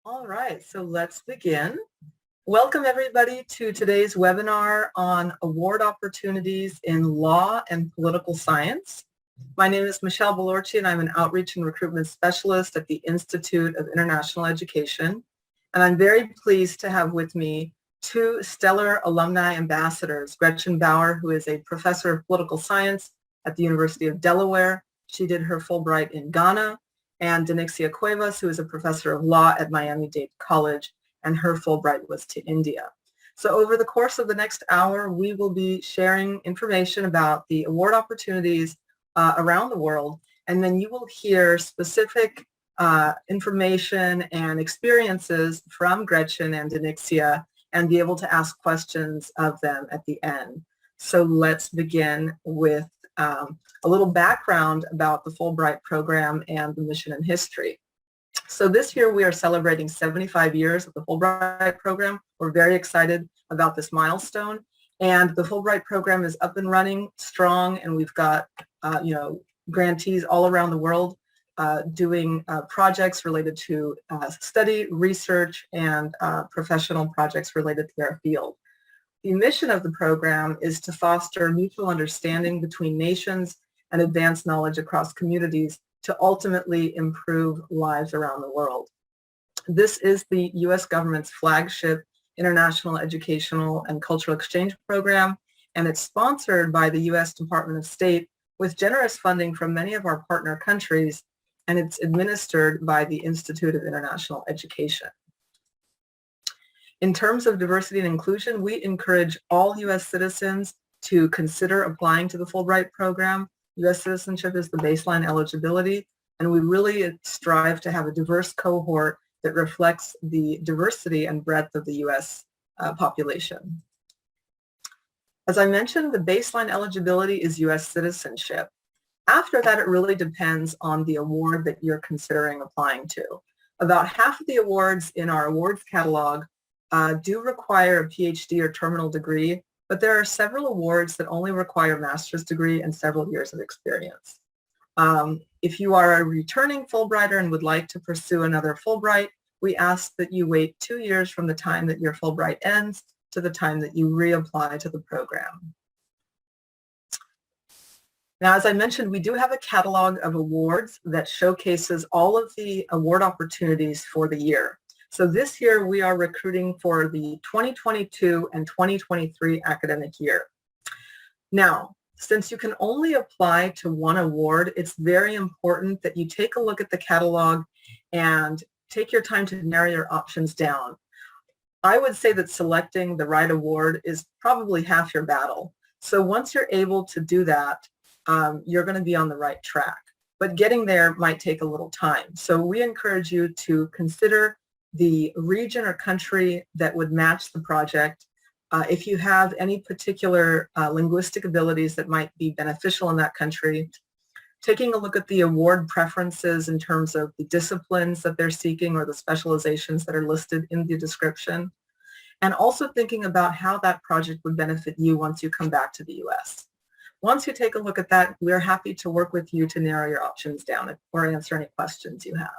All right, so let's begin. Welcome everybody to today's webinar on award opportunities in law and political science. My name is Michelle Belorci and I'm an outreach and recruitment specialist at the Institute of International Education. And I'm very pleased to have with me two stellar alumni ambassadors, Gretchen Bauer, who is a professor of political science at the University of Delaware. She did her Fulbright in Ghana, and Denixia Cuevas, who is a professor of law at Miami-Dade College, and her Fulbright was to India. So over the course of the next hour, we will be sharing information about the award opportunities around the world, and then you will hear specific information and experiences from Gretchen and Denixia and be able to ask questions of them at the end. So let's begin with a little background about the Fulbright program and the mission and history. So this year we are celebrating 75 years of the Fulbright program. We're very excited about this milestone, and the Fulbright program is up and running strong, and we've got grantees all around the world doing projects related to study, research, and professional projects related to their field. The mission of the program is to foster mutual understanding between nations and advance knowledge across communities to ultimately improve lives around the world. This is the U.S. government's flagship international educational and cultural exchange program, and it's sponsored by the U.S. Department of State with generous funding from many of our partner countries, and it's administered by the Institute of International Education. In terms of diversity and inclusion, we encourage all U.S. citizens to consider applying to the Fulbright program. U.S. citizenship is the baseline eligibility, and we really strive to have a diverse cohort that reflects the diversity and breadth of the U.S. population. As I mentioned, the baseline eligibility is U.S. citizenship. After that, it really depends on the award that you're considering applying to. About half of the awards in our awards catalog do require a PhD or terminal degree, but there are several awards that only require a master's degree and several years of experience. If you are a returning Fulbrighter and would like to pursue another Fulbright, we ask that you wait 2 years from the time that your Fulbright ends to the time that you reapply to the program. Now, as I mentioned, we do have a catalog of awards that showcases all of the award opportunities for the year. So this year we are recruiting for the 2022 and 2023 academic year. Now, since you can only apply to one award, it's very important that you take a look at the catalog and take your time to narrow your options down. I would say that selecting the right award is probably half your battle. So once you're able to do that, you're going to be on the right track. But getting there might take a little time. So we encourage you to consider the region or country that would match the project. If you have any particular linguistic abilities that might be beneficial in that country, taking a look at the award preferences in terms of the disciplines that they're seeking or the specializations that are listed in the description, and also thinking about how that project would benefit you once you come back to the U.S. Once you take a look at that, we're happy to work with you to narrow your options down or answer any questions you have.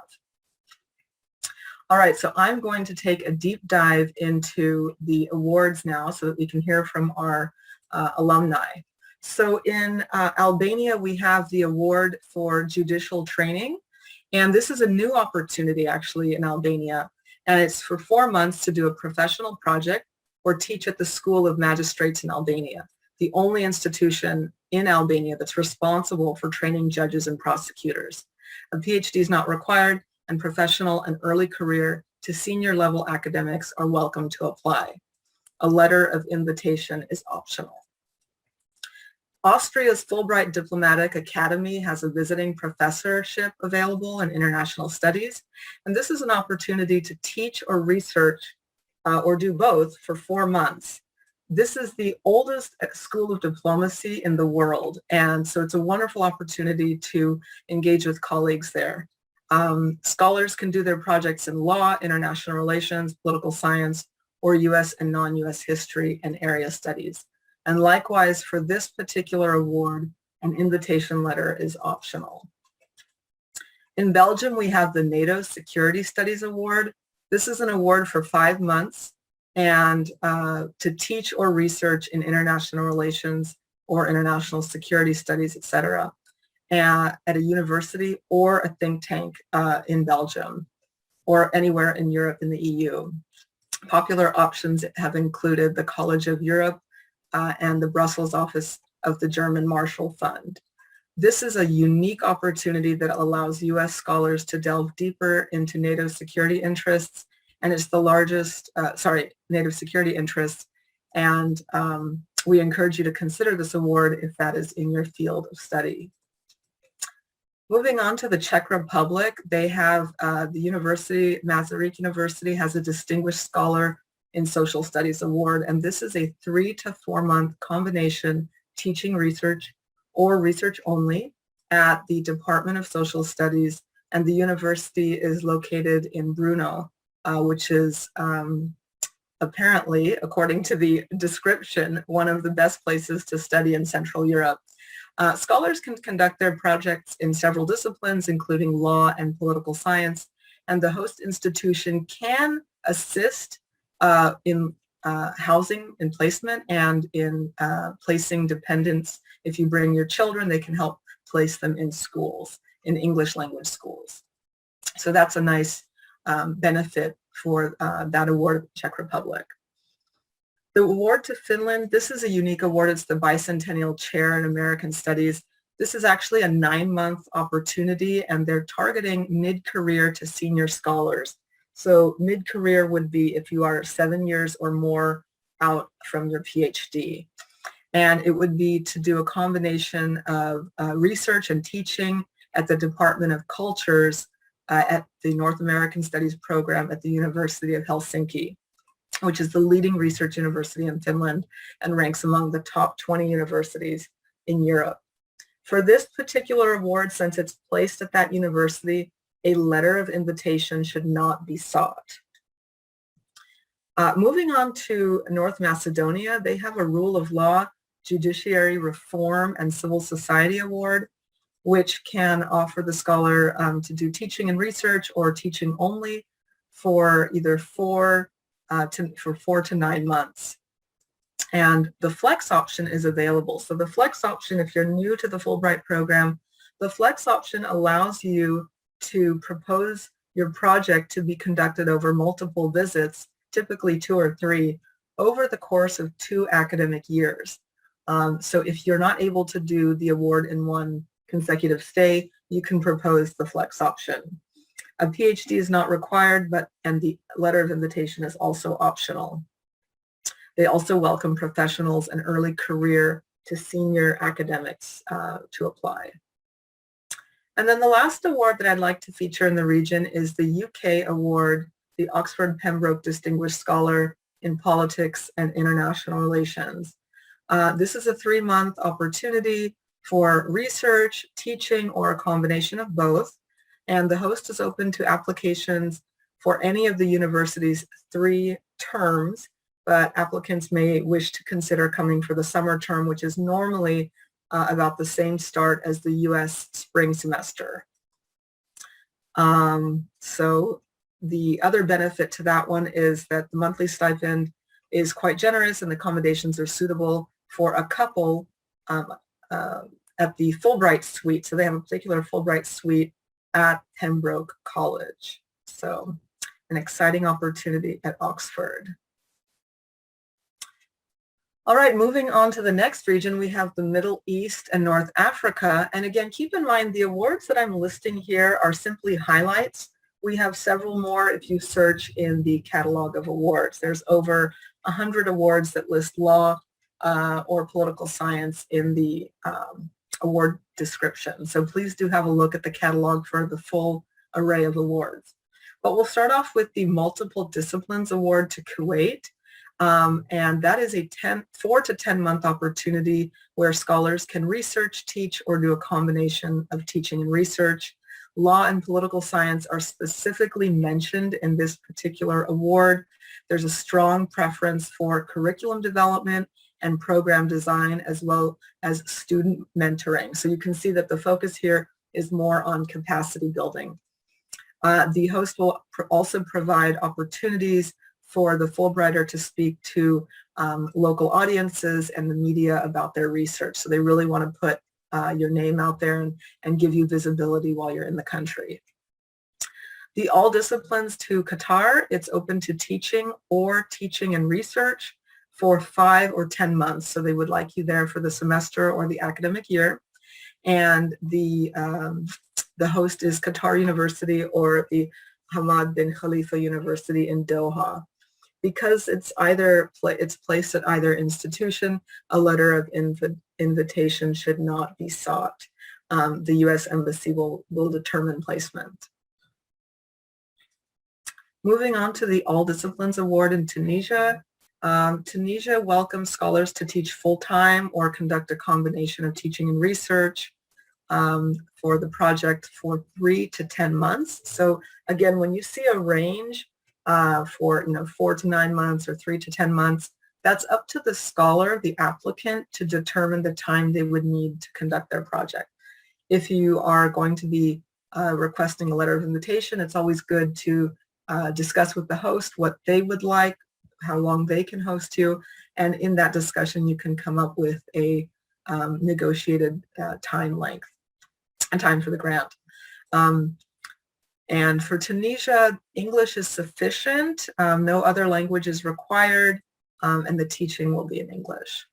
All right, so I'm going to take a deep dive into the awards now so that we can hear from our alumni. So in Albania, we have the award for judicial training, and this is a new opportunity actually in Albania, and it's for 4 months to do a professional project or teach at the School of Magistrates in Albania, the only institution in Albania that's responsible for training judges and prosecutors. A PhD is not required, and professional and early career to senior level academics are welcome to apply. A letter of invitation is optional. Austria's Fulbright Diplomatic Academy has a visiting professorship available in international studies, and this is an opportunity to teach or research or do both for 4 months. This is the oldest school of diplomacy in the world, and so it's a wonderful opportunity to engage with colleagues there. Scholars can do their projects in law, international relations, political science, or U.S. and non-U.S. history and area studies. And likewise, for this particular award, an invitation letter is optional. In Belgium, we have the NATO Security Studies Award. This is an award for 5 months and to teach or research in international relations or international security studies, etc., at a university or a think tank in Belgium or anywhere in Europe and the EU. Popular options have included the College of Europe and the Brussels office of the German Marshall Fund. This is a unique opportunity that allows U.S. scholars to delve deeper into NATO security interests, and it's the largest, NATO security interests, and we encourage you to consider this award if that is in your field of study. Moving on to the Czech Republic, they have the university, Masaryk University has a Distinguished Scholar in Social Studies Award, and this is a 3 to 4 month combination teaching research or research only at the Department of Social Studies, and the university is located in Brno, which is apparently, according to the description, one of the best places to study in Central Europe. Scholars can conduct their projects in several disciplines, including law and political science, and the host institution can assist in housing and placement and in placing dependents. If you bring your children, they can help place them in schools, in English language schools. So that's a nice benefit for that award, Czech Republic. The award to Finland, this is a unique award. It's the Bicentennial Chair in American Studies. This is actually a 9-month opportunity, and they're targeting mid-career to senior scholars. So mid-career would be if you are 7 years or more out from your PhD. And it would be to do a combination of research and teaching at the Department of Cultures at the North American Studies program at the University of Helsinki, which is the leading research university in Finland and ranks among the top 20 universities in Europe. For this particular award, since it's placed at that university, a letter of invitation should not be sought. Moving on to North Macedonia, they have a Rule of Law, Judiciary Reform, and Civil Society Award, which can offer the scholar to do teaching and research or teaching only for either 4 to 9 months. And the flex option is available. So the flex option, if you're new to the Fulbright program, the flex option allows you to propose your project to be conducted over multiple visits, typically 2 or 3, over the course of 2 academic years. So if you're not able to do the award in one consecutive stay, you can propose the flex option. A PhD is not required, and the letter of invitation is also optional. They also welcome professionals and early career to senior academics to apply. And then the last award that I'd like to feature in the region is the UK award, the Oxford Pembroke Distinguished Scholar in Politics and International Relations. This is a 3-month opportunity for research, teaching, or a combination of both. And the host is open to applications for any of the university's 3 terms, but applicants may wish to consider coming for the summer term, which is normally about the same start as the U.S. spring semester. So the other benefit to that one is that the monthly stipend is quite generous and the accommodations are suitable for a couple at the Fulbright suite. So they have a particular Fulbright suite at Pembroke College. So an exciting opportunity at Oxford. All right, moving on to the next region, we have the Middle East and North Africa. And again, keep in mind the awards that I'm listing here are simply highlights. We have several more if you search in the catalog of awards. There's over 100 awards that list law or political science in the award description. So please do have a look at the catalog for the full array of awards. But we'll start off with the Multiple Disciplines Award to Kuwait. And that is a 4 to 10 month opportunity where scholars can research, teach, or do a combination of teaching and research. Law and political science are specifically mentioned in this particular award. There's a strong preference for curriculum development and program design, as well as student mentoring. So you can see that the focus here is more on capacity building. The host will also provide opportunities for the Fulbrighter to speak to local audiences and the media about their research. So they really want to put your name out there and give you visibility while you're in the country. The All Disciplines to Qatar, it's open to teaching or teaching and research for 5 or 10 months. So they would like you there for the semester or the academic year. And the host is Qatar University or the Hamad bin Khalifa University in Doha. Because it's placed at either institution, a letter of invitation should not be sought. The U.S. Embassy will determine placement. Moving on to the All Disciplines Award in Tunisia. Tunisia welcomes scholars to teach full-time or conduct a combination of teaching and research for the project for 3 to 10 months. So again, when you see a range for 4 to 9 months or 3 to 10 months, that's up to the scholar, the applicant, to determine the time they would need to conduct their project. If you are going to be requesting a letter of invitation, it's always good to discuss with the host what they would like, how long they can host you, and in that discussion you can come up with a negotiated time length and time for the grant. And for Tunisia, English is sufficient. No other language is required, and the teaching will be in English.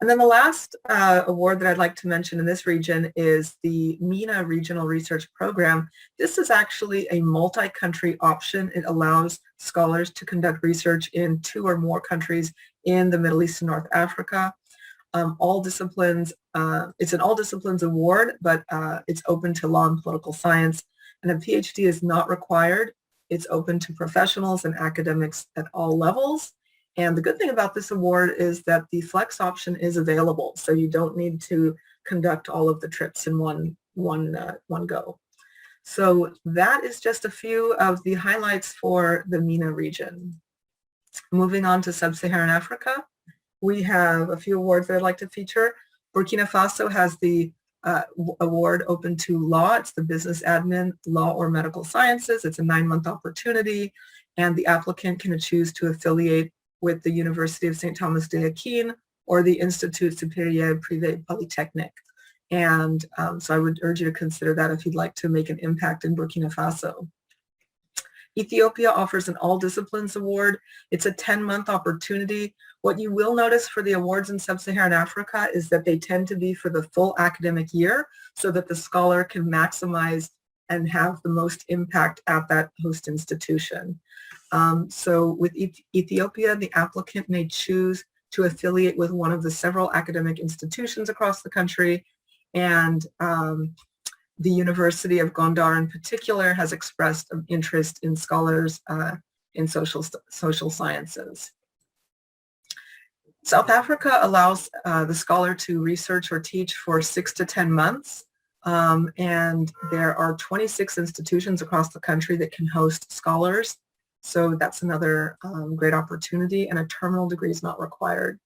And then the last award that I'd like to mention in this region is the MENA Regional Research Program. This is actually a multi-country option. It allows scholars to conduct research in 2 or more countries in the Middle East and North Africa. All disciplines, it's an all disciplines award, but it's open to law and political science, and a PhD is not required. It's open to professionals and academics at all levels. And the good thing about this award is that the flex option is available, so you don't need to conduct all of the trips in one go. So that is just a few of the highlights for the MENA region. Moving on to Sub-Saharan Africa, we have a few awards that I'd like to feature. Burkina Faso has the award open to law. It's the business admin, law or medical sciences. It's a 9-month opportunity, and the applicant can choose to affiliate with the University of St. Thomas de Aquin or the Institut Supérieur Privé Polytechnique. And so I would urge you to consider that if you'd like to make an impact in Burkina Faso. Ethiopia offers an All Disciplines Award. It's a 10-month opportunity. What you will notice for the awards in Sub-Saharan Africa is that they tend to be for the full academic year so that the scholar can maximize and have the most impact at that host institution. So with Ethiopia, the applicant may choose to affiliate with one of the several academic institutions across the country, and the University of Gondar in particular has expressed an interest in scholars in social sciences. South Africa allows the scholar to research or teach for 6 to 10 months, and there are 26 institutions across the country that can host scholars. So that's another great opportunity, and a terminal degree is not required.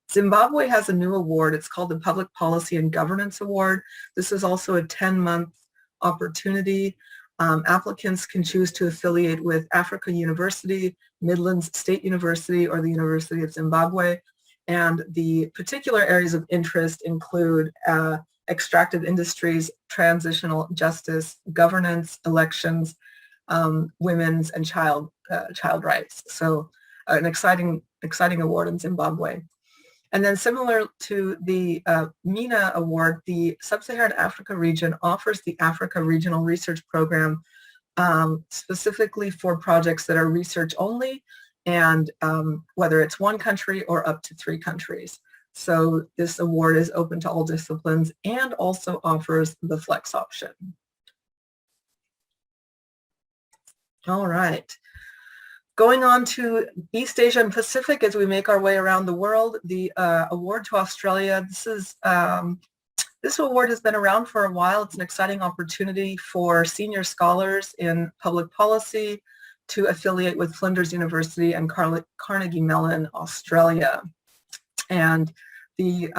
Zimbabwe has a new award. It's called the Public Policy and Governance Award. This is also a 10-month opportunity. Applicants can choose to affiliate with Africa University, Midlands State University, or the University of Zimbabwe. And the particular areas of interest include extractive industries, transitional justice, governance, elections, women's and child rights. So an exciting award in Zimbabwe. And then similar to the MENA award, the Sub-Saharan Africa region offers the Africa Regional Research Program specifically for projects that are research only, and whether it's 1 country or up to 3 countries. So this award is open to all disciplines and also offers the flex option. All right. Going on to East Asia and Pacific as we make our way around the world, the award to Australia, this award has been around for a while. It's an exciting opportunity for senior scholars in public policy to affiliate with Flinders University and Carnegie Mellon, Australia. And the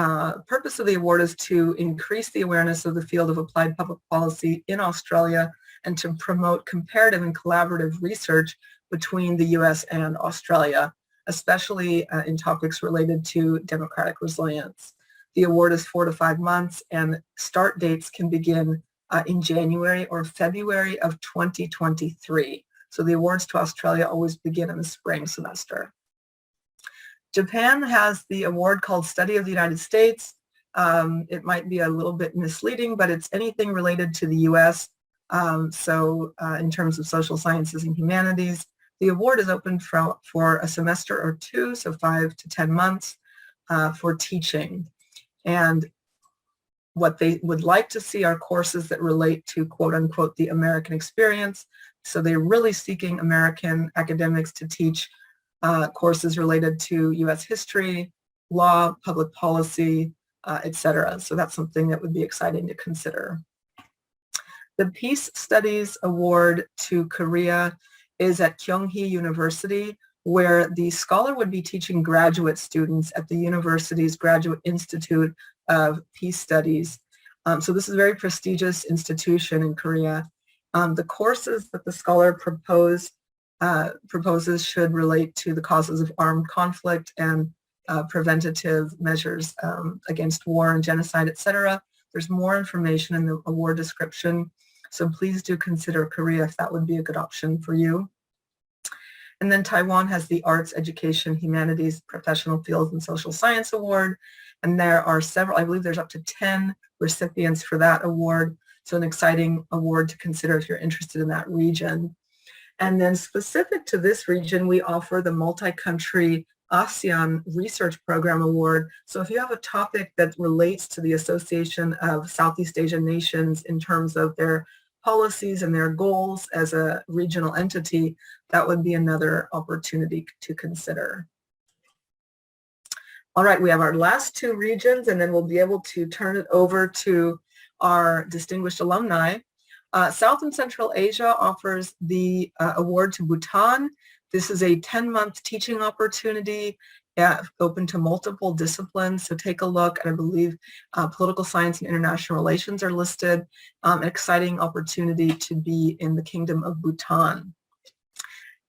purpose of the award is to increase the awareness of the field of applied public policy in Australia and to promote comparative and collaborative research between the U.S. and Australia, especially in topics related to democratic resilience. The award is 4 to 5 months, and start dates can begin in January or February of 2023. So the awards to Australia always begin in the spring semester. Japan has the award called Study of the United States. It might be a little bit misleading, but it's anything related to the U.S. In terms of social sciences and humanities, the award is open for a semester or two, so 5 to 10 months for teaching. And what they would like to see are courses that relate to, quote unquote, the American experience. So they're really seeking American academics to teach courses related to U.S. history, law, public policy, etc. So that's something that would be exciting to consider. The Peace Studies Award to Korea is at Kyunghee University, where the scholar would be teaching graduate students at the university's Graduate Institute of Peace Studies. So this is a very prestigious institution in Korea. The courses that the scholar proposes should relate to the causes of armed conflict and preventative measures against war and genocide, etc. There's more information in the award description, so please do consider Korea if that would be a good option for you. And then Taiwan has the Arts, Education, Humanities, Professional Fields, and Social Science Award, and there are several, I believe there's up to 10 recipients for that award, so an exciting award to consider if you're interested in that region. And then specific to this region, we offer the Multi-Country ASEAN Research Program Award. So if you have a topic that relates to the Association of Southeast Asian Nations in terms of their policies and their goals as a regional entity, that would be another opportunity to consider. All right, we have our last two regions, and then we'll be able to turn it over to our distinguished alumni. South and Central Asia offers the award to Bhutan. This is a 10-month teaching opportunity open to multiple disciplines. So take a look, and I believe political science and international relations are listed. An exciting opportunity to be in the Kingdom of Bhutan.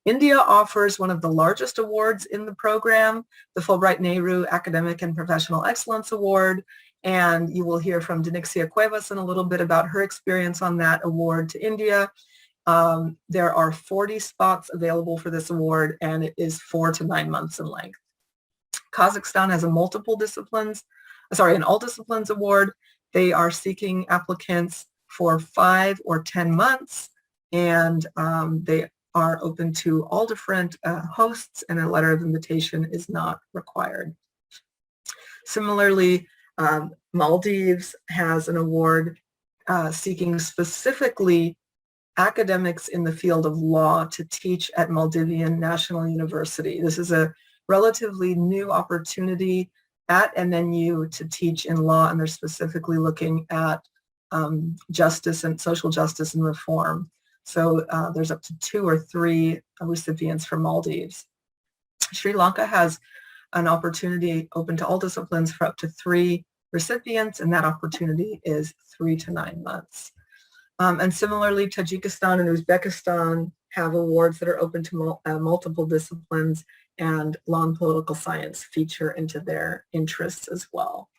India offers one of the largest awards in the program, the Fulbright Nehru Academic and Professional Excellence Award. And you will hear from Denixia Cuevas in a little bit about her experience on that award to India. There are 40 spots available for this award, and it is 4 to 9 months in length. Kazakhstan has an all disciplines award. They are seeking applicants for 5 or 10 months, and they are open to all different hosts, and a letter of invitation is not required. Similarly, Maldives has an award seeking specifically academics in the field of law to teach at Maldivian National University. This is a relatively new opportunity at MNU to teach in law, and they're specifically looking at justice and social justice and reform. So there's up to 2 or 3 recipients from Maldives. Sri Lanka has an opportunity open to all disciplines for up to 3 recipients, and that opportunity is 3 to 9 months. And similarly, Tajikistan and Uzbekistan have awards that are open to multiple disciplines, and law and political science feature into their interests as well.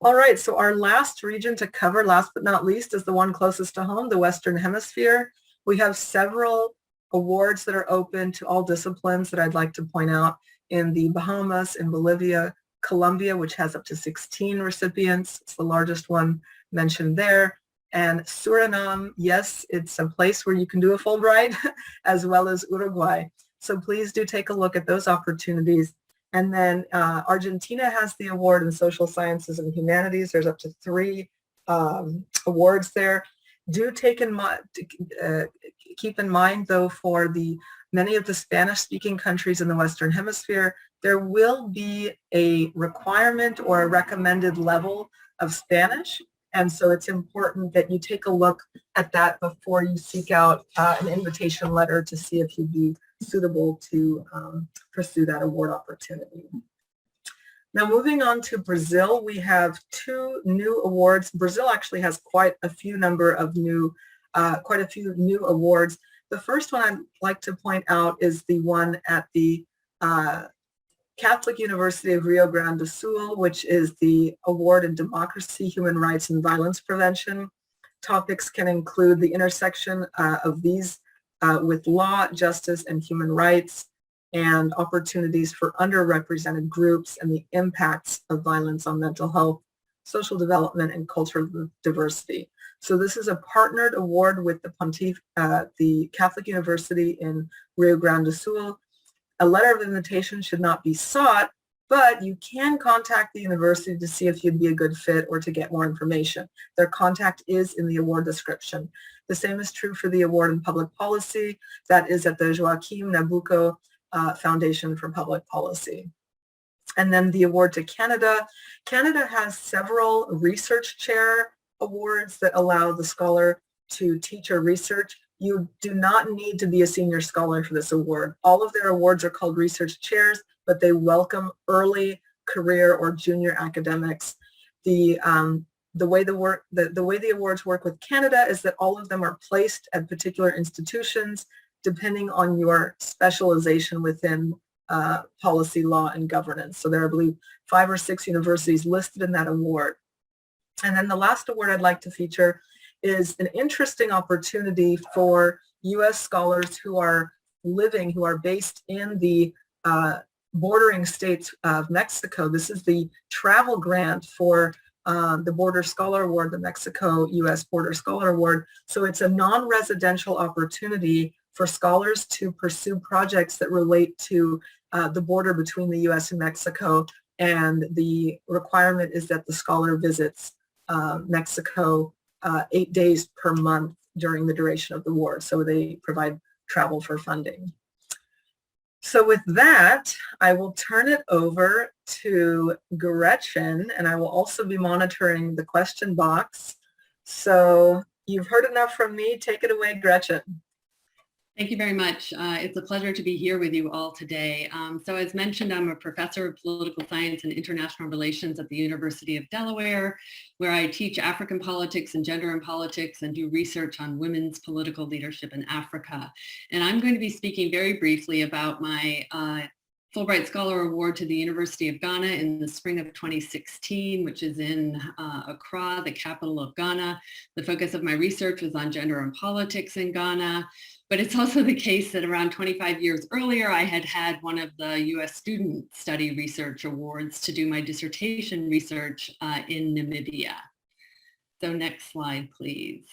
All right, so our last region to cover, last but not least, is the one closest to home, the Western Hemisphere. We have several awards that are open to all disciplines that I'd like to point out in the Bahamas, in Bolivia, Colombia, which has up to 16 recipients. It's the largest one mentioned there. And Suriname, yes, it's a place where you can do a Fulbright, as well as Uruguay. So please do take a look at those opportunities. And then Argentina has the award in social sciences and humanities. There's up to 3 awards there. Do take in mind, keep in mind, though, for many of the Spanish-speaking countries in the Western Hemisphere, there will be a requirement or a recommended level of Spanish. And so it's important that you take a look at that before you seek out an invitation letter to see if you'd be suitable to pursue that award opportunity. Now moving on to Brazil, we have 2 new awards. Brazil actually has quite a few new awards. The first one I'd like to point out is the one at the Catholic University of Rio Grande do Sul, which is the Award in Democracy, Human Rights, and Violence Prevention. Topics can include the intersection of these with law, justice, and human rights, and opportunities for underrepresented groups and the impacts of violence on mental health, social development, and cultural diversity. So this is a partnered award with the Catholic University in Rio Grande do Sul. A letter of invitation should not be sought, but you can contact the university to see if you'd be a good fit or to get more information. Their contact is in the award description. The same is true for the award in public policy. That is at the Joaquim Nabuco Foundation for Public Policy. And then the award to Canada. Canada has several research chair awards that allow the scholar to teach or research. You do not need to be a senior scholar for this award. All of their awards are called research chairs, but they welcome early career or junior academics. The way the awards work with Canada is that all of them are placed at particular institutions depending on your specialization within policy, law, and governance. So there are, I believe, 5 or 6 universities listed in that award. And then the last award I'd like to feature is an interesting opportunity for U.S. scholars who are based in the bordering states of Mexico. This is the travel grant for the Border Scholar Award, the Mexico-U.S. Border Scholar Award. So it's a non-residential opportunity for scholars to pursue projects that relate to the border between the U.S. and Mexico, and the requirement is that the scholar visits Mexico 8 days per month during the duration of the war. So they provide travel for funding. So with that, I will turn it over to Gretchen, and I will also be monitoring the question box. So you've heard enough from me. Take it away, Gretchen. Thank you very much. It's a pleasure to be here with you all today. So as mentioned, I'm a professor of political science and international relations at the University of Delaware, where I teach African politics and gender and politics and do research on women's political leadership in Africa. And I'm going to be speaking very briefly about my Fulbright Scholar Award to the University of Ghana in the spring of 2016, which is in Accra, the capital of Ghana. The focus of my research was on gender and politics in Ghana. But it's also the case that around 25 years earlier, I had one of the U.S. Student Study Research Awards to do my dissertation research in Namibia. So next slide, please.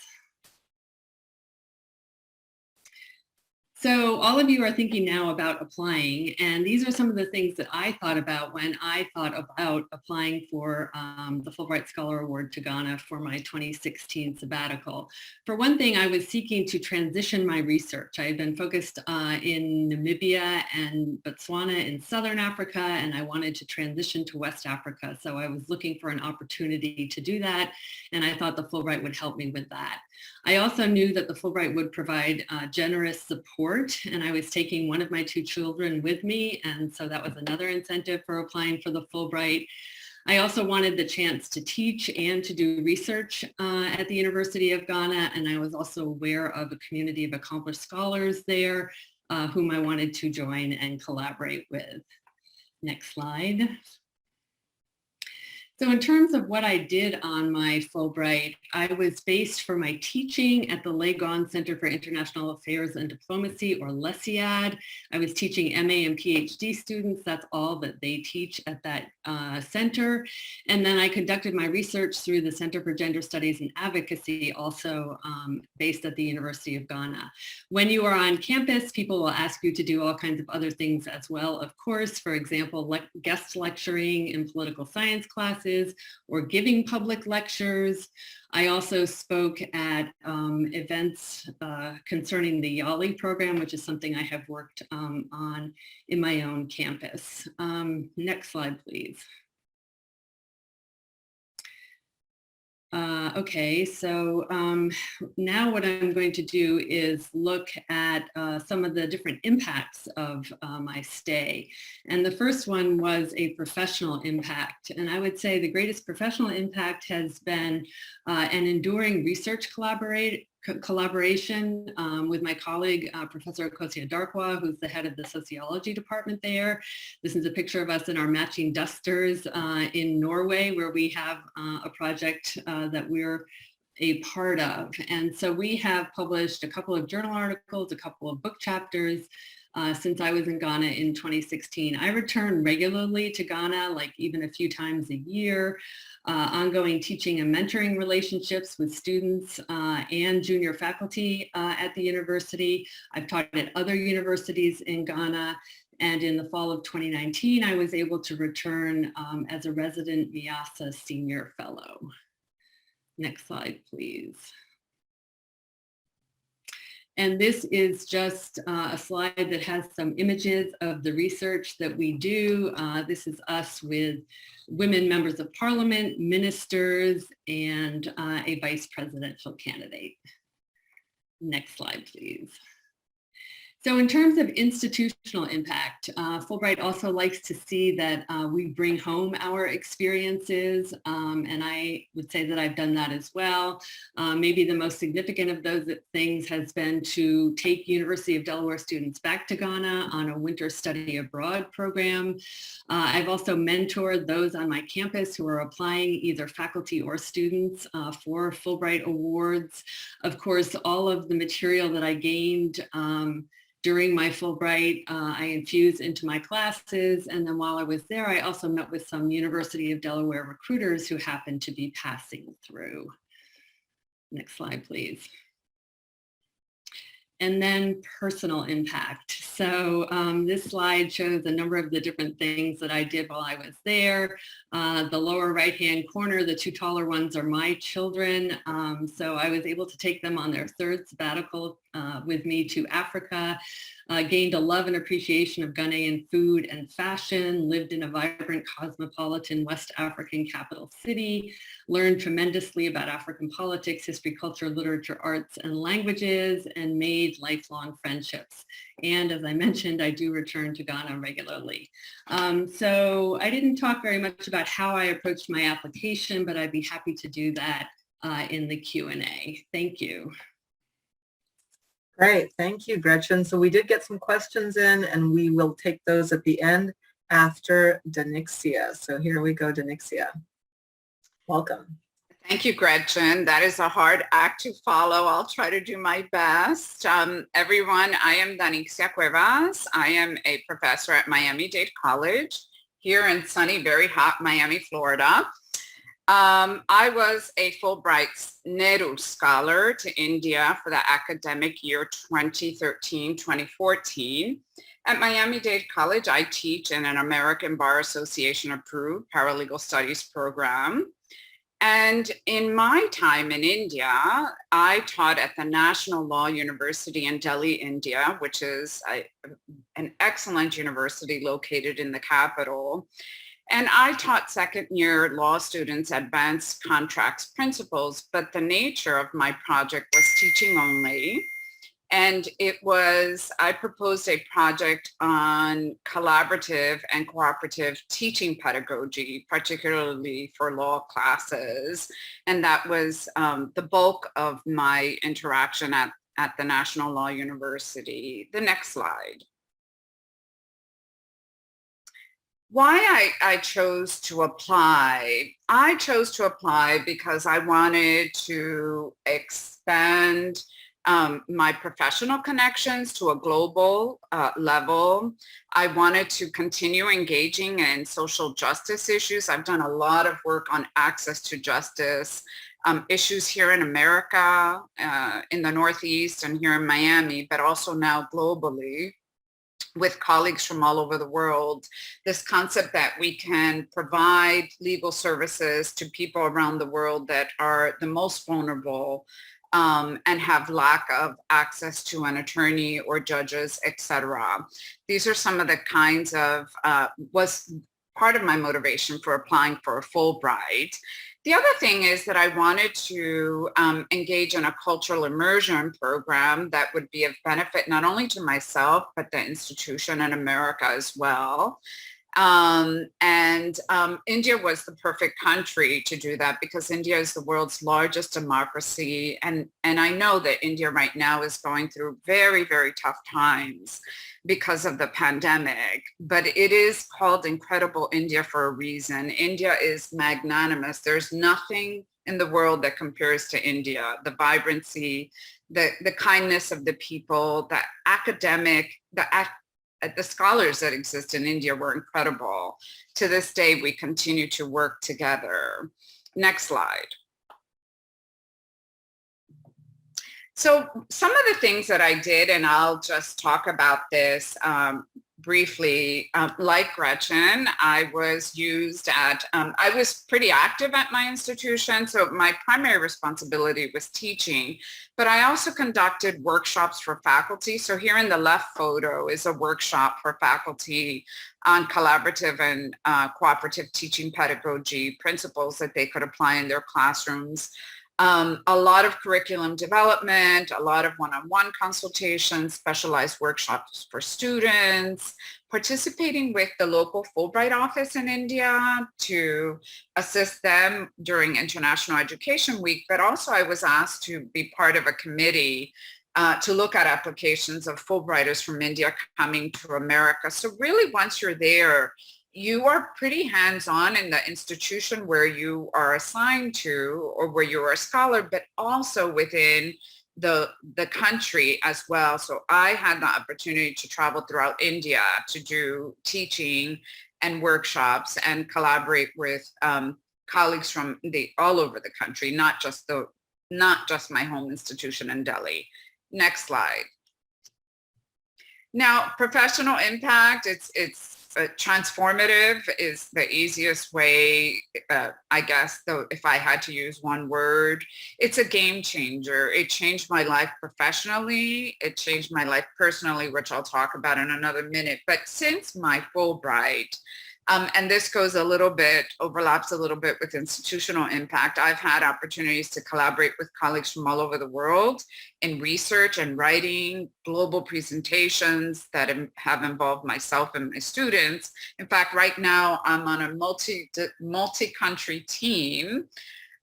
So all of you are thinking now about applying, and these are some of the things that I thought about when I thought about applying for the Fulbright Scholar Award to Ghana for my 2016 sabbatical. For one thing, I was seeking to transition my research. I had been focused in Namibia and Botswana in Southern Africa, and I wanted to transition to West Africa. So I was looking for an opportunity to do that, and I thought the Fulbright would help me with that. I also knew that the Fulbright would provide generous support, and I was taking one of my 2 children with me, and so that was another incentive for applying for the Fulbright. I also wanted the chance to teach and to do research at the University of Ghana, and I was also aware of a community of accomplished scholars there whom I wanted to join and collaborate with. Next slide. So in terms of what I did on my Fulbright, I was based for my teaching at the Legon Center for International Affairs and Diplomacy, or LESIAD. I was teaching MA and PhD students. That's all that they teach at that center. And then I conducted my research through the Center for Gender Studies and Advocacy, also based at the University of Ghana. When you are on campus, people will ask you to do all kinds of other things as well, of course. For example, guest lecturing in political science classes, or giving public lectures. I also spoke at events concerning the YALI program, which is something I have worked on in my own campus. Next slide, please. Okay, so now what I'm going to do is look at some of the different impacts of my stay. And the first one was a professional impact. And I would say the greatest professional impact has been an enduring research collaboration with my colleague, Professor Kosia Darkwa, who's the head of the sociology department there. This is a picture of us in our matching dusters in Norway, where we have a project that we're a part of. And so we have published a couple of journal articles, a couple of book chapters since I was in Ghana in 2016. I return regularly to Ghana, like even a few times a year. Ongoing teaching and mentoring relationships with students and junior faculty at the university. I've taught at other universities in Ghana. And in the fall of 2019, I was able to return as a resident Vyasa Senior Fellow. Next slide, please. And this is just a slide that has some images of the research that we do. This is us with women members of parliament, ministers, and a vice presidential candidate. Next slide, please. So in terms of institutional impact, Fulbright also likes to see that we bring home our experiences, and I would say that I've done that as well. Maybe the most significant of those things has been to take University of Delaware students back to Ghana on a winter study abroad program. I've also mentored those on my campus who are applying, either faculty or students, for Fulbright awards. Of course, all of the material that I gained during my Fulbright, I infused into my classes. And then while I was there, I also met with some University of Delaware recruiters who happened to be passing through. Next slide, please. And then personal impact. So this slide shows a number of the different things that I did while I was there. The lower right-hand corner, the two taller ones are my children. So I was able to take them on their third sabbatical with me to Africa, gained a love and appreciation of Ghanaian food and fashion, lived in a vibrant cosmopolitan West African capital city, learned tremendously about African politics, history, culture, literature, arts, and languages, and made lifelong friendships. And as I mentioned, I do return to Ghana regularly. So I didn't talk very much about how I approached my application, but I'd be happy to do that in the Q&A. Thank you. Great, thank you, Gretchen. So we did get some questions in, and we will take those at the end after Danixia. So here we go, Danixia. Welcome. Thank you, Gretchen. That is a hard act to follow. I'll try to do my best. Everyone, I am Danixia Cuevas. I am a professor at Miami-Dade College here in sunny, very hot Miami, Florida. I was a Fulbright Nehru Scholar to India for the academic year 2013-2014. At Miami-Dade College, I teach in an American Bar Association approved paralegal studies program. And in my time in India, I taught at the National Law University in Delhi, India, which is an excellent university located in the capital. And I taught second-year law students advanced contracts principles, but the nature of my project was teaching only. And I proposed a project on collaborative and cooperative teaching pedagogy, particularly for law classes. And that was the bulk of my interaction at the National Law University. The next slide. Why I chose to apply. I chose to apply because I wanted to expand my professional connections to a global level. I wanted to continue engaging in social justice issues. I've done a lot of work on access to justice issues here in America, in the Northeast and here in Miami, but also now globally with colleagues from all over the world. This concept that we can provide legal services to people around the world that are the most vulnerable and have lack of access to an attorney or judges, etc. These are some of the kinds of, was part of my motivation for applying for a Fulbright. The other thing is that I wanted to engage in a cultural immersion program that would be of benefit not only to myself, but the institution in America as well. India was the perfect country to do that because India is the world's largest democracy. And I know that India right now is going through very, very tough times because of the pandemic, but it is called Incredible India for a reason. India is magnanimous. There's nothing in the world that compares to India. The vibrancy, the kindness of the people, the scholars that exist in India were incredible. To this day, we continue to work together. Next slide. So some of the things that I did, and I'll just talk about this briefly, like Gretchen, I was I was pretty active at my institution. So my primary responsibility was teaching, but I also conducted workshops for faculty. So here in the left photo is a workshop for faculty on collaborative and cooperative teaching pedagogy principles that they could apply in their classrooms. A lot of curriculum development, a lot of one-on-one consultations, specialized workshops for students, participating with the local Fulbright office in India to assist them during International Education Week. But also I was asked to be part of a committee to look at applications of Fulbrighters from India coming to America. So really, once you're there, you are pretty hands-on in the institution where you are assigned to or where you're a scholar, but also within the country as well. So I had the opportunity to travel throughout India to do teaching and workshops and collaborate with colleagues from all over the country, not just my home institution in Delhi. Next slide. Now, professional impact, it's transformative is the easiest way, I guess, though, if I had to use one word. It's a game changer. It changed my life professionally. It changed my life personally, which I'll talk about in another minute. But since my Fulbright, and this overlaps a little bit with institutional impact. I've had opportunities to collaborate with colleagues from all over the world in research and writing, global presentations that have involved myself and my students. In fact, right now I'm on a multi-country team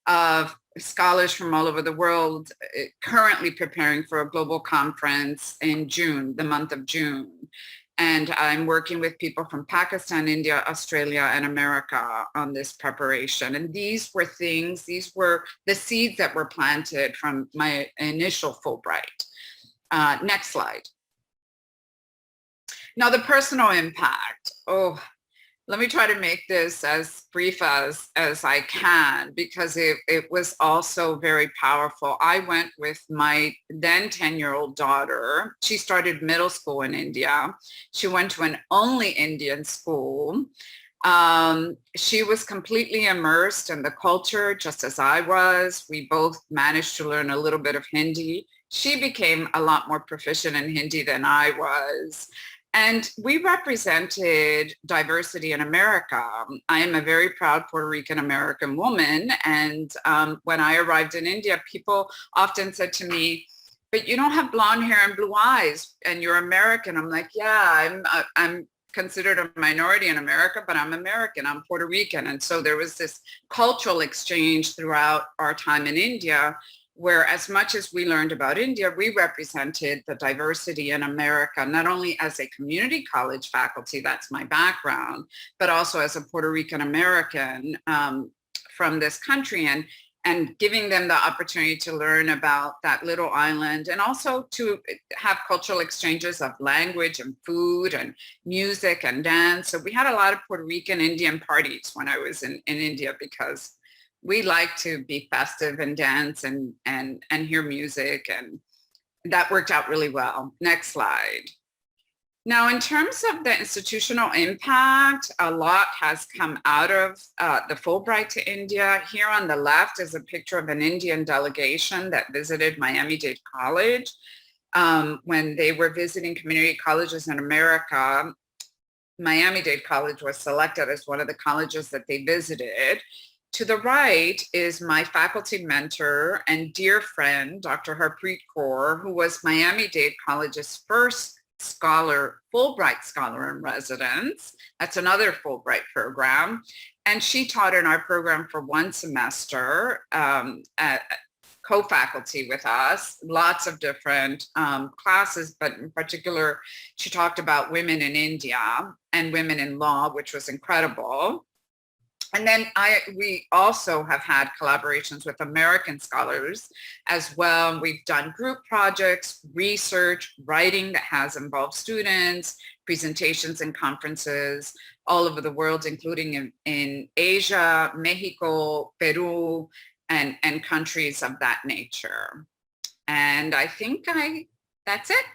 of scholars from all over the world, currently preparing for a global conference in June, the month of June. And I'm working with people from Pakistan, India, Australia, and America on this preparation. And these were the seeds that were planted from my initial Fulbright. Next slide. Now, the personal impact. Let me try to make this as brief as I can because it was also very powerful. I went with my then 10-year-old daughter. She started middle school in India. She went to an only Indian school. She was completely immersed in the culture just as I was. We both managed to learn a little bit of Hindi. She became a lot more proficient in Hindi than I was. And we represented diversity in America. I am a very proud Puerto Rican American woman. And when I arrived in India, people often said to me, but you don't have blonde hair and blue eyes and you're American. I'm like, yeah, I'm considered a minority in America, but I'm American, I'm Puerto Rican. And so there was this cultural exchange throughout our time in India where as much as we learned about India, we represented the diversity in America, not only as a community college faculty, that's my background, but also as a Puerto Rican American from this country and giving them the opportunity to learn about that little island and also to have cultural exchanges of language and food and music and dance. So we had a lot of Puerto Rican Indian parties when I was in India because we like to be festive and dance and hear music, and that worked out really well. Next slide. Now, in terms of the institutional impact, a lot has come out of the Fulbright to India. Here on the left is a picture of an Indian delegation that visited Miami-Dade College. When they were visiting community colleges in America, Miami-Dade College was selected as one of the colleges that they visited. To the right is my faculty mentor and dear friend, Dr. Harpreet Kaur, who was Miami-Dade College's first Fulbright Scholar in Residence. That's another Fulbright program. And she taught in our program for one semester, co-faculty with us, lots of different classes, but in particular, she talked about women in India and women in law, which was incredible. And then we also have had collaborations with American scholars as well. We've done group projects, research, writing that has involved students, presentations and conferences all over the world, including in Asia, Mexico, Peru, and countries of that nature. And I think that's it.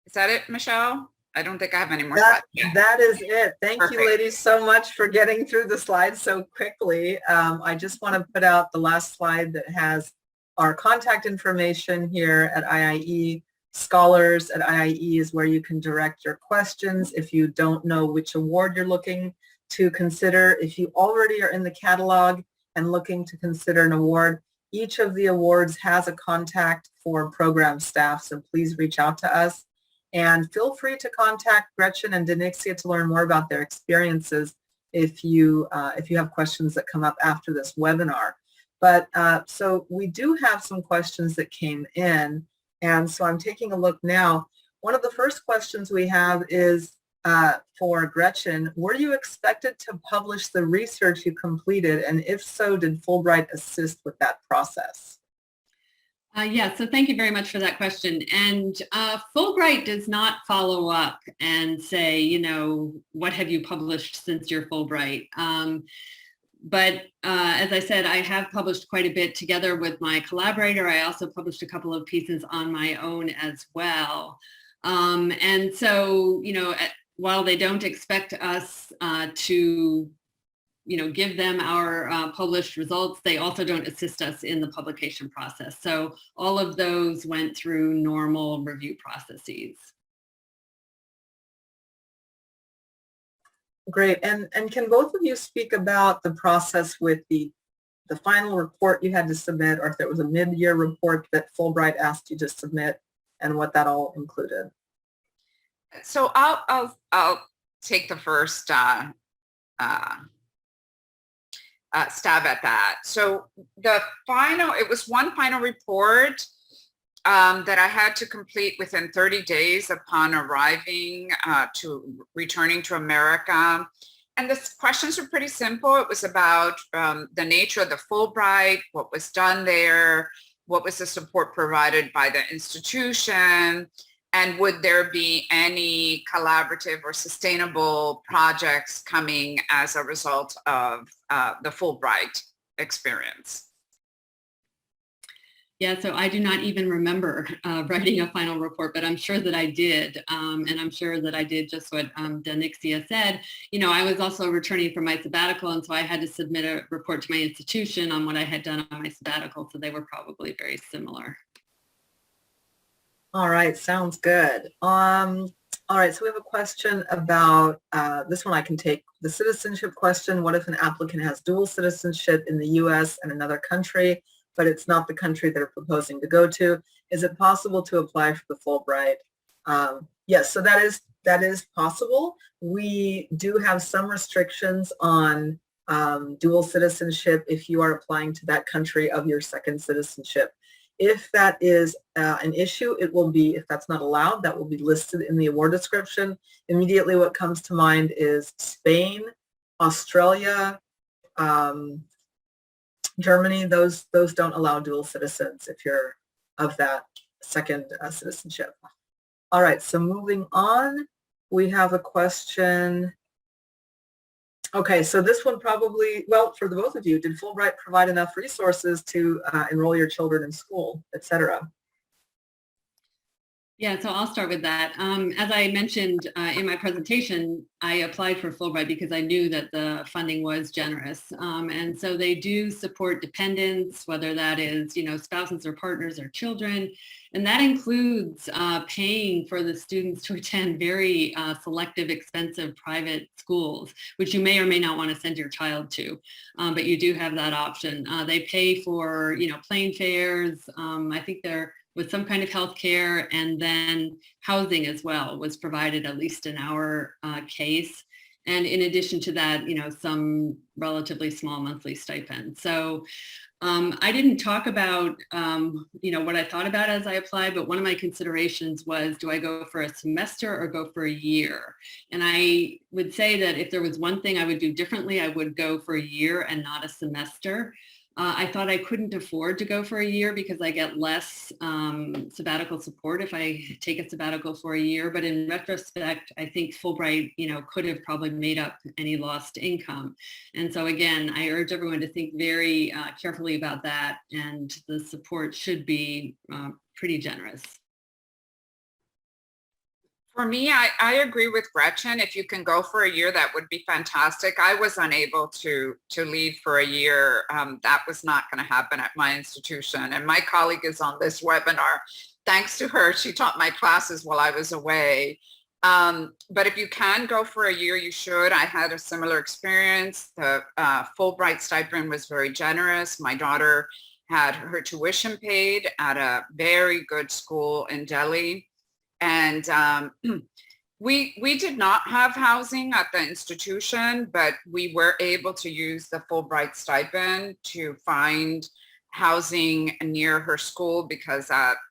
Is that it, Michelle? I don't think I have any more questions. That is it. Thank Perfect. you, ladies, so much for getting through the slides so quickly. I just want to put out the last slide that has our contact information here at IIE. Scholars at IIE is where you can direct your questions if you don't know which award you're looking to consider. If you already are in the catalog and looking to consider an award, each of the awards has a contact for program staff, so please reach out to us. And feel free to contact Gretchen and Denixia to learn more about their experiences if you have questions that come up after this webinar. But so we do have some questions that came in, and so I'm taking a look now. One of the first questions we have is for Gretchen. Were you expected to publish the research you completed, and if so, did Fulbright assist with that process? Yeah, so thank you very much for that question. And Fulbright does not follow up and say, you know, what have you published since your Fulbright? But as I said, I have published quite a bit together with my collaborator. I also published a couple of pieces on my own as well. And so, you know, while they don't expect us to give them our published results, they also don't assist us in the publication process. So all of those went through normal review processes. Great. And can both of you speak about the process with the final report you had to submit, or if there was a mid-year report that Fulbright asked you to submit, and what that all included? So I'll take the first stab at that. So it was one final report that I had to complete within 30 days upon arriving returning to America. And the questions were pretty simple. It was about the nature of the Fulbright, what was done there, what was the support provided by the institution, and would there be any collaborative or sustainable projects coming as a result of the Fulbright experience? Yeah, so I do not even remember writing a final report, but I'm sure that I did. And I'm sure that I did just what Denixia said. You know, I was also returning from my sabbatical, and so I had to submit a report to my institution on what I had done on my sabbatical, so they were probably very similar. All right, sounds good. All right, so we have a question about, this one I can take, the citizenship question. What if an applicant has dual citizenship in the U.S. and another country, but it's not the country they're proposing to go to? Is it possible to apply for the Fulbright? Yes, so that is possible. We do have some restrictions on dual citizenship if you are applying to that country of your second citizenship. If that is an issue, it will be, if that's not allowed, that will be listed in the award description. Immediately what comes to mind is Spain, Australia, Germany. Those don't allow dual citizens if you're of that second citizenship. All right, so moving on, we have a question. Okay, so this one probably, well, for the both of you, did Fulbright provide enough resources to enroll your children in school, et cetera? Yeah, so I'll start with that. As I mentioned in my presentation, I applied for Fulbright because I knew that the funding was generous. And so they do support dependents, whether that is, spouses or partners or children. And that includes paying for the students to attend very selective, expensive private schools, which you may or may not want to send your child to, but you do have that option. They pay for, plane fares. I think they're with some kind of health care, and then housing as well was provided, at least in our case. And in addition to that, some relatively small monthly stipend. So I didn't talk about, what I thought about as I applied, but one of my considerations was, do I go for a semester or go for a year? And I would say that if there was one thing I would do differently, I would go for a year and not a semester. I thought I couldn't afford to go for a year because I get less sabbatical support if I take a sabbatical for a year. But in retrospect, I think Fulbright, could have probably made up any lost income. And so again, I urge everyone to think very carefully about that, and the support should be pretty generous. For me, I agree with Gretchen. If you can go for a year, that would be fantastic. I was unable to leave for a year. That was not going to happen at my institution. And my colleague is on this webinar. Thanks to her, she taught my classes while I was away. But if you can go for a year, you should. I had a similar experience. The Fulbright stipend was very generous. My daughter had her tuition paid at a very good school in Delhi. And we did not have housing at the institution, but we were able to use the Fulbright stipend to find housing near her school, because that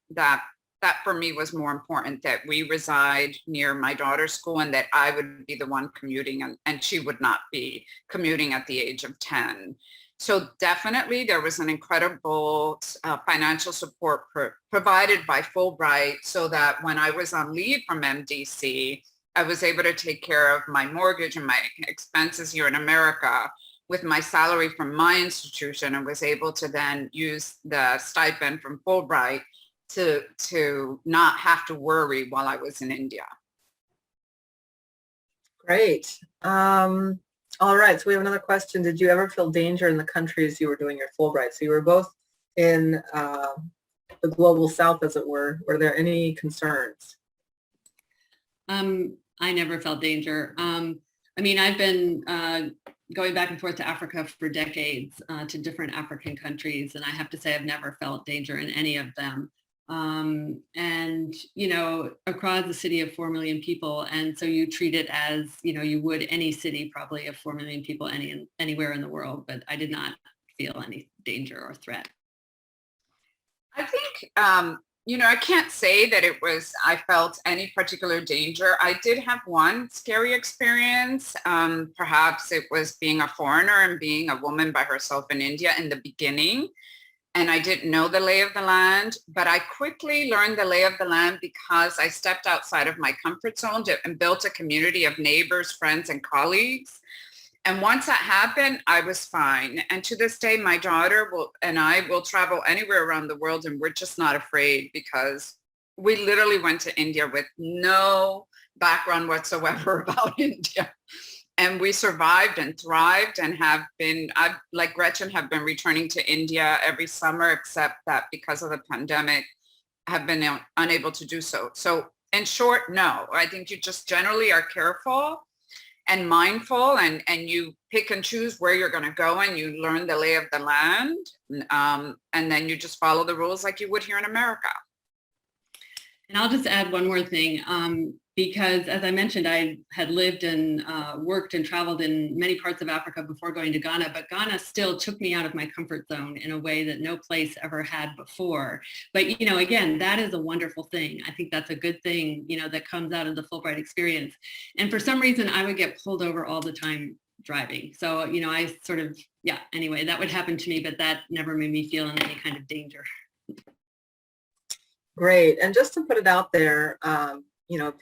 for me was more important, that we reside near my daughter's school and that I would be the one commuting, and she would not be commuting at the age of 10. So definitely there was an incredible financial support provided by Fulbright, so that when I was on leave from MDC, I was able to take care of my mortgage and my expenses here in America with my salary from my institution, and was able to then use the stipend from Fulbright to not have to worry while I was in India. Great. All right, so we have another question. Did you ever feel danger in the countries you were doing your Fulbright? So you were both in the global south, as it were. Were there any concerns? I never felt danger. I mean, I've been going back and forth to Africa for decades, to different African countries, and I have to say I've never felt danger in any of them. And, across the city of 4 million people. And so you treat it as, you would any city probably of 4 million people anywhere in the world, but I did not feel any danger or threat. I think, I can't say that I felt any particular danger. I did have one scary experience. Perhaps it was being a foreigner and being a woman by herself in India in the beginning. And I didn't know the lay of the land, but I quickly learned the lay of the land because I stepped outside of my comfort zone and built a community of neighbors, friends, and colleagues. And once that happened, I was fine. And to this day, my daughter and I will travel anywhere around the world, and we're just not afraid, because we literally went to India with no background whatsoever about India. And we survived and thrived, and like Gretchen, have been returning to India every summer, except that because of the pandemic, have been unable to do so. So in short, no. I think you just generally are careful and mindful, and you pick and choose where you're going to go, and you learn the lay of the land, and then you just follow the rules like you would here in America. And I'll just add one more thing. Because as I mentioned, I had lived and worked and traveled in many parts of Africa before going to Ghana, but Ghana still took me out of my comfort zone in a way that no place ever had before. But, again, that is a wonderful thing. I think that's a good thing, that comes out of the Fulbright experience. And for some reason, I would get pulled over all the time driving. So, I sort of, anyway, that would happen to me, but that never made me feel in any kind of danger. Great. And just to put it out there,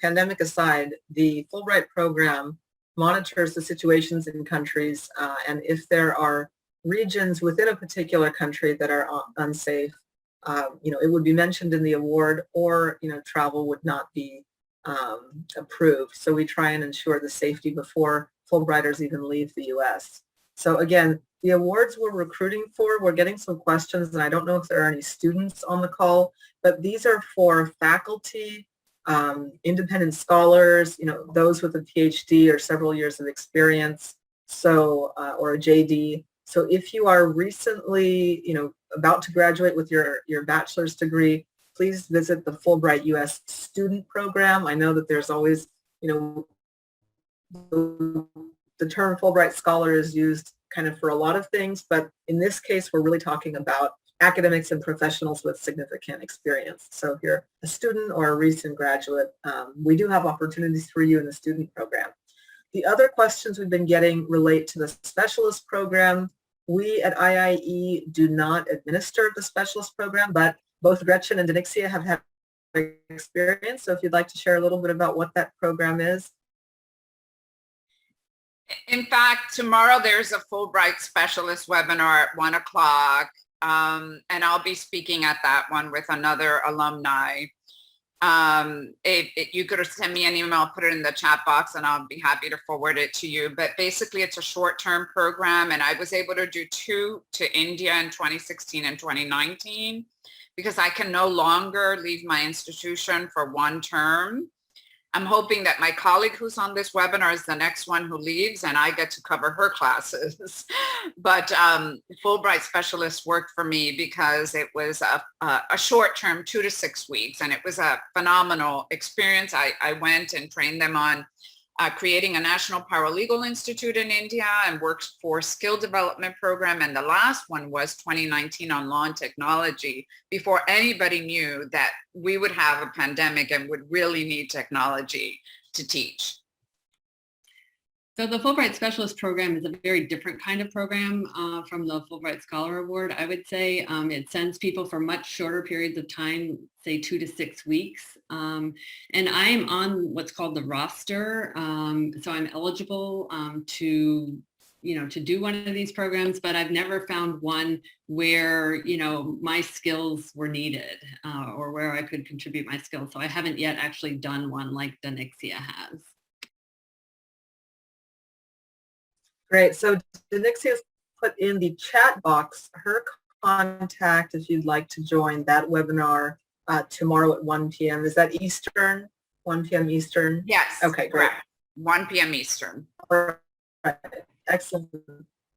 pandemic aside, the Fulbright program monitors the situations in countries, and if there are regions within a particular country that are unsafe, it would be mentioned in the award, or, travel would not be approved. So we try and ensure the safety before Fulbrighters even leave the U.S. So again, the awards we're recruiting for, we're getting some questions, and I don't know if there are any students on the call, but these are for faculty, independent scholars, those with a PhD or several years of experience, so or a JD. So if you are recently, about to graduate with your bachelor's degree, please visit the Fulbright U.S. student program. I know that there's always, the term Fulbright Scholar is used kind of for a lot of things, but in this case, we're really talking about academics and professionals with significant experience. So if you're a student or a recent graduate, we do have opportunities for you in the student program. The other questions we've been getting relate to the specialist program. We at IIE do not administer the specialist program, but both Gretchen and Denixia have had experience. So if you'd like to share a little bit about what that program is. In fact, tomorrow there's a Fulbright Specialist webinar at 1 o'clock, and I'll be speaking at that one with another alumni. You could send me an email, I'll put it in the chat box, and I'll be happy to forward it to you. But basically, it's a short-term program, and I was able to do 2 to India in 2016 and 2019 because I can no longer leave my institution for 1 term. I'm hoping that my colleague who's on this webinar is the next one who leaves and I get to cover her classes. But Fulbright Specialist worked for me because it was a short term, 2 to 6 weeks, and it was a phenomenal experience. I went and trained them on creating a national paralegal institute in India and worked for skill development program. And the last one was 2019 on law and technology, before anybody knew that we would have a pandemic and would really need technology to teach. So the Fulbright Specialist program is a very different kind of program from the Fulbright Scholar Award, I would say. It sends people for much shorter periods of time, say 2 to 6 weeks. And I am on what's called the roster. So I'm eligible to do one of these programs, but I've never found one where, my skills were needed or where I could contribute my skills. So I haven't yet actually done one like Denixia has. Great. So Denixia's put in the chat box her contact if you'd like to join that webinar tomorrow at 1 p.m. Is that Eastern? 1 p.m. Eastern? Yes. Okay, great. Correct. 1 p.m. Eastern. All right. Excellent.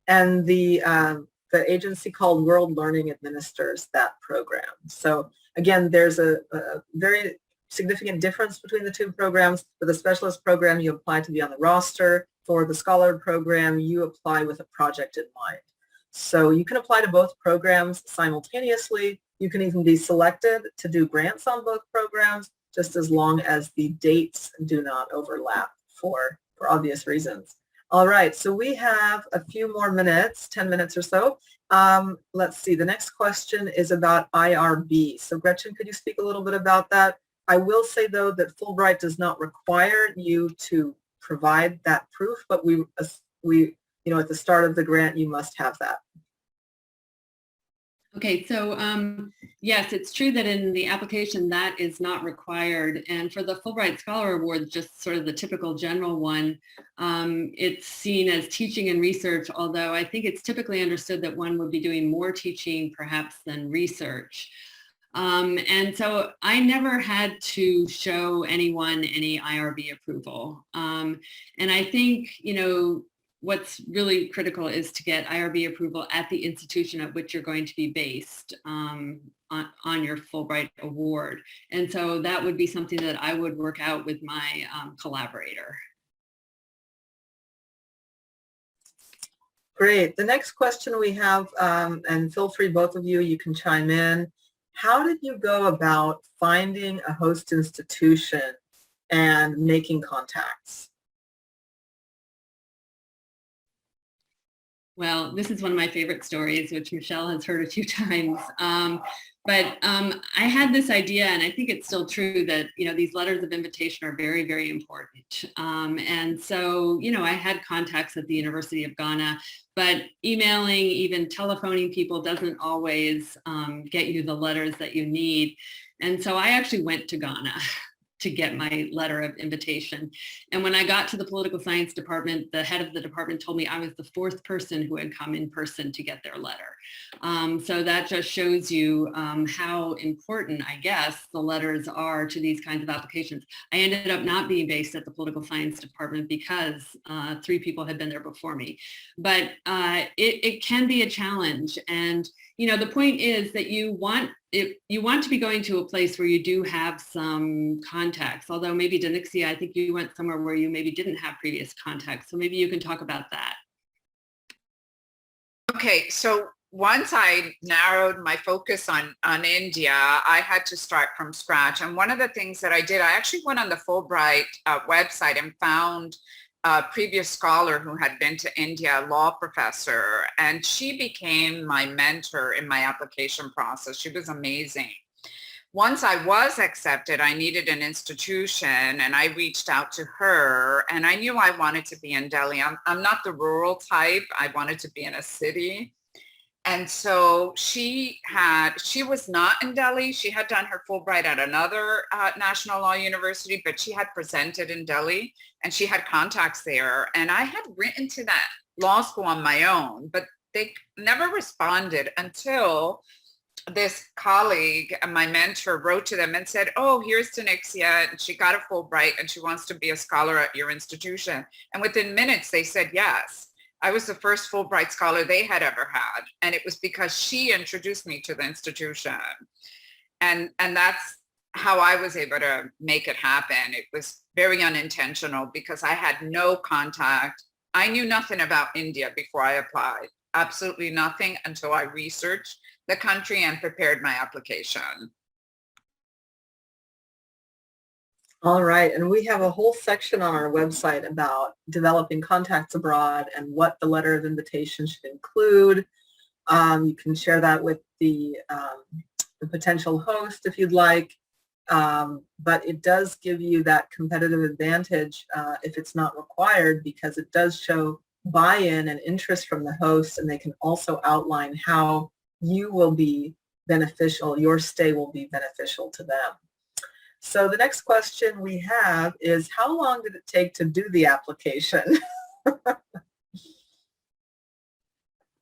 And the agency called World Learning administers that program. So again, there's a very significant difference between the 2 programs. For the specialist program, you apply to be on the roster. For the scholar program, you apply with a project in mind. So you can apply to both programs simultaneously. You can even be selected to do grants on both programs, just as long as the dates do not overlap for obvious reasons. All right, so we have a few more minutes, 10 minutes or so. Let's see, the next question is about IRB. So Gretchen, could you speak a little bit about that? I will say, though, that Fulbright does not require you to provide that proof, but we at the start of the grant, you must have that. Okay, so yes, it's true that in the application that is not required. And for the Fulbright Scholar Award, just sort of the typical general one, it's seen as teaching and research, although I think it's typically understood that one would be doing more teaching perhaps than research. And so I never had to show anyone any IRB approval. And I think, what's really critical is to get IRB approval at the institution at which you're going to be based on your Fulbright Award. And so that would be something that I would work out with my collaborator. Great. The next question we have, and feel free, both of you, you can chime in. How did you go about finding a host institution and making contacts? Well, this is one of my favorite stories, which Michelle has heard a few times. I had this idea, and I think it's still true, that, these letters of invitation are very, very important. And so, I had contacts at the University of Ghana, but emailing, even telephoning people doesn't always get you the letters that you need. And so I actually went to Ghana to get my letter of invitation. And when I got to the political science department, the head of the department told me I was the fourth person who had come in person to get their letter. So that just shows you how important, I guess, the letters are to these kinds of applications. I ended up not being based at the political science department because 3 people had been there before me. But it can be a challenge. And the point is that you want to be going to a place where you do have some contacts, although maybe Danixia, I think you went somewhere where you maybe didn't have previous contacts. So maybe you can talk about that. Okay, so once I narrowed my focus on India, I had to start from scratch. And one of the things that I did, I actually went on the Fulbright website and found a previous scholar who had been to India, a law professor, and she became my mentor in my application process. She was amazing. Once I was accepted, I needed an institution, and I reached out to her, and I knew I wanted to be in Delhi. I'm not the rural type. I wanted to be in a city. And so she was not in Delhi. She had done her Fulbright at another national law university, but she had presented in Delhi and she had contacts there. And I had written to that law school on my own, but they never responded until this colleague, my mentor, wrote to them and said, oh, here's Danixia, and she got a Fulbright and she wants to be a scholar at your institution. And within minutes, they said yes. I was the first Fulbright scholar they had ever had. And it was because she introduced me to the institution. And that's how I was able to make it happen. It was very unintentional because I had no contact. I knew nothing about India before I applied. Absolutely nothing until I researched the country and prepared my application. All right, and we have a whole section on our website about developing contacts abroad and what the letter of invitation should include. You can share that with the potential host if you'd like, but it does give you that competitive advantage if it's not required, because it does show buy-in and interest from the host, and they can also outline how you will be beneficial, your stay will be beneficial to them. So the next question we have is, how long did it take to do the application?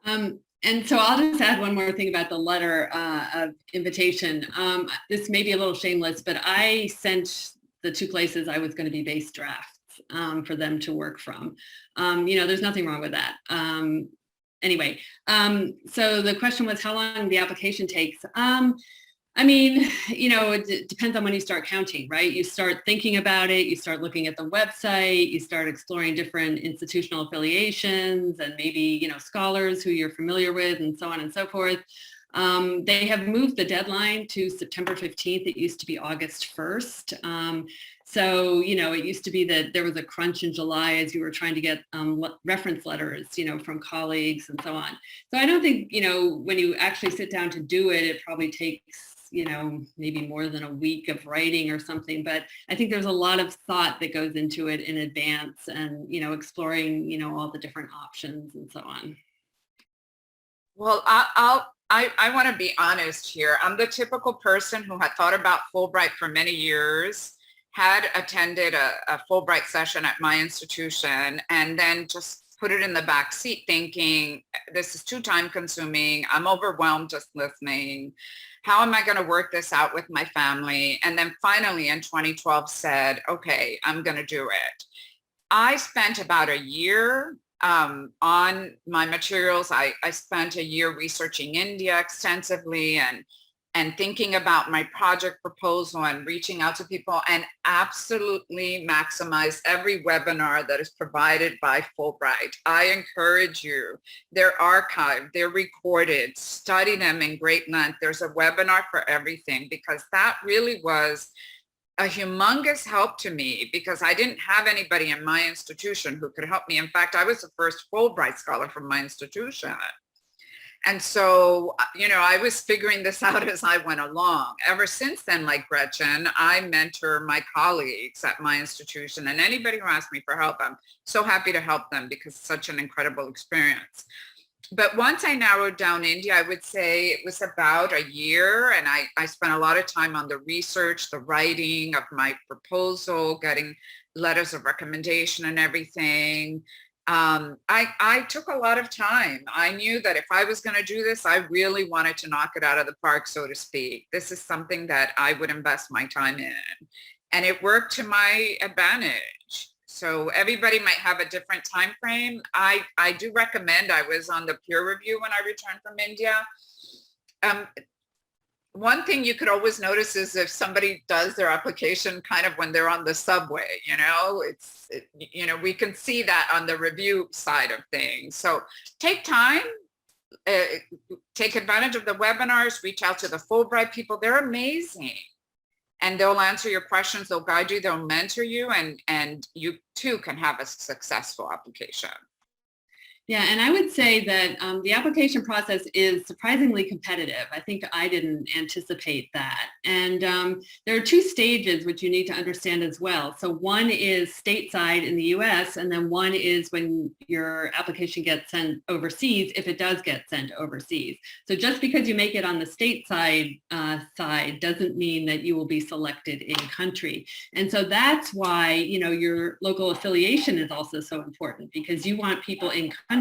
And so I'll just add one more thing about the letter of invitation. This may be a little shameless, but I sent the 2 places I was going to be based drafts for them to work from. There's nothing wrong with that. Anyway, so the question was how long the application takes. It depends on when you start counting, right? You start thinking about it, you start looking at the website, you start exploring different institutional affiliations and maybe, scholars who you're familiar with and so on and so forth. They have moved the deadline to September 15th. It used to be August 1st. So, it used to be that there was a crunch in July as you were trying to get reference letters, from colleagues and so on. So I don't think, when you actually sit down to do it, it probably takes, maybe more than a week of writing or something. But I think there's a lot of thought that goes into it in advance and, exploring, all the different options and so on. Well, I want to be honest here. I'm the typical person who had thought about Fulbright for many years, had attended a Fulbright session at my institution, and then just put it in the back seat thinking, this is too time consuming. I'm overwhelmed just listening. How am I going to work this out with my family? And then finally in 2012 said, okay, I'm going to do it. I spent about a year on my materials. I spent a year researching India extensively and thinking about my project proposal and reaching out to people, and absolutely maximize every webinar that is provided by Fulbright. I encourage you, they're archived, they're recorded, study them in great length. There's a webinar for everything, because that really was a humongous help to me because I didn't have anybody in my institution who could help me. In fact, I was the first Fulbright scholar from my institution. And so, I was figuring this out as I went along. Ever since then, like Gretchen, I mentor my colleagues at my institution, and anybody who asks me for help, I'm so happy to help them because it's such an incredible experience. But once I narrowed down India, I would say it was about a year, and I spent a lot of time on the research, the writing of my proposal, getting letters of recommendation and everything. I took a lot of time. I knew that if I was going to do this, I really wanted to knock it out of the park, so to speak. This is something that I would invest my time in. And it worked to my advantage. So everybody might have a different time frame. I do recommend, I was on the peer review when I returned from India. One thing you could always notice is if somebody does their application kind of when they're on the subway, we can see that on the review side of things. So take time, take advantage of the webinars, reach out to the Fulbright people. They're amazing. And they'll answer your questions, they'll guide you, they'll mentor you, and you too can have a successful application. Yeah, and I would say that the application process is surprisingly competitive. I think I didn't anticipate that. And there are two stages which you need to understand as well. So one is stateside in the US, and then one is when your application gets sent overseas, if it does get sent overseas. So just because you make it on the stateside side doesn't mean that you will be selected in country. And so that's why, your local affiliation is also so important, because you want people in country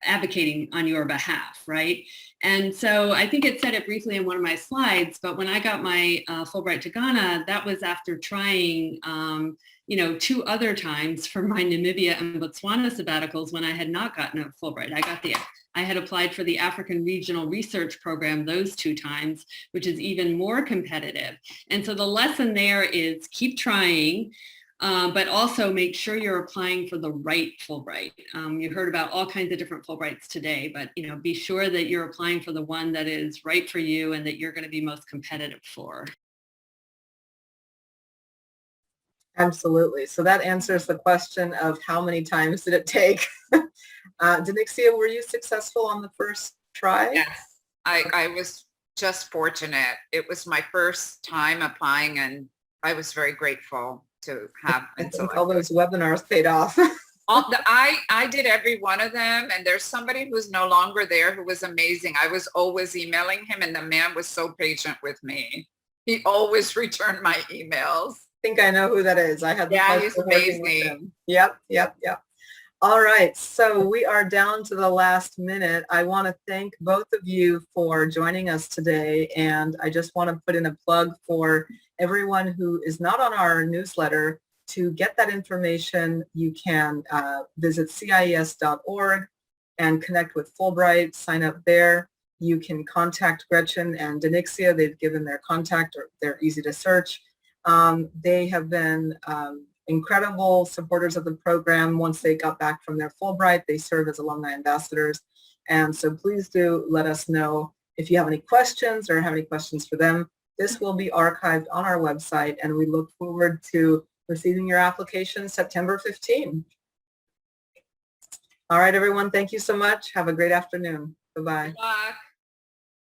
advocating on your behalf, right? And so I think it said it briefly in one of my slides, but when I got my Fulbright to Ghana, that was after trying, 2 other times for my Namibia and Botswana sabbaticals when I had not gotten a Fulbright. I had applied for the African Regional Research Program those 2 times, which is even more competitive. And so the lesson there is keep trying. But also make sure you're applying for the right Fulbright. You heard about all kinds of different Fulbrights today, but be sure that you're applying for the one that is right for you and that you're going to be most competitive for. Absolutely. So that answers the question of how many times did it take? Denixia, were you successful on the first try? Yes, I was just fortunate. It was my first time applying, and I was very grateful to have. I think all those webinars paid off. I did every one of them, and there's somebody who's no longer there who was amazing. I was always emailing him, and the man was so patient with me. He always returned my emails. I think I know who that is. I had the pleasure he's amazing. With him. Yep. All right, so we are down to the last minute. I want to thank both of you for joining us today, and I just want to put in a plug for everyone who is not on our newsletter. To get that information, you can visit CIES.org and connect with Fulbright, sign up there. You can contact Gretchen and Denixia. They've given their contact, or they're easy to search. They have been incredible supporters of the program. Once they got back from their Fulbright, they serve as alumni ambassadors. And so please do let us know if you have any questions or have any questions for them. This will be archived on our website, and we look forward to receiving your application September 15. All right, everyone. Thank you so much. Have a great afternoon. Bye-bye. Good luck.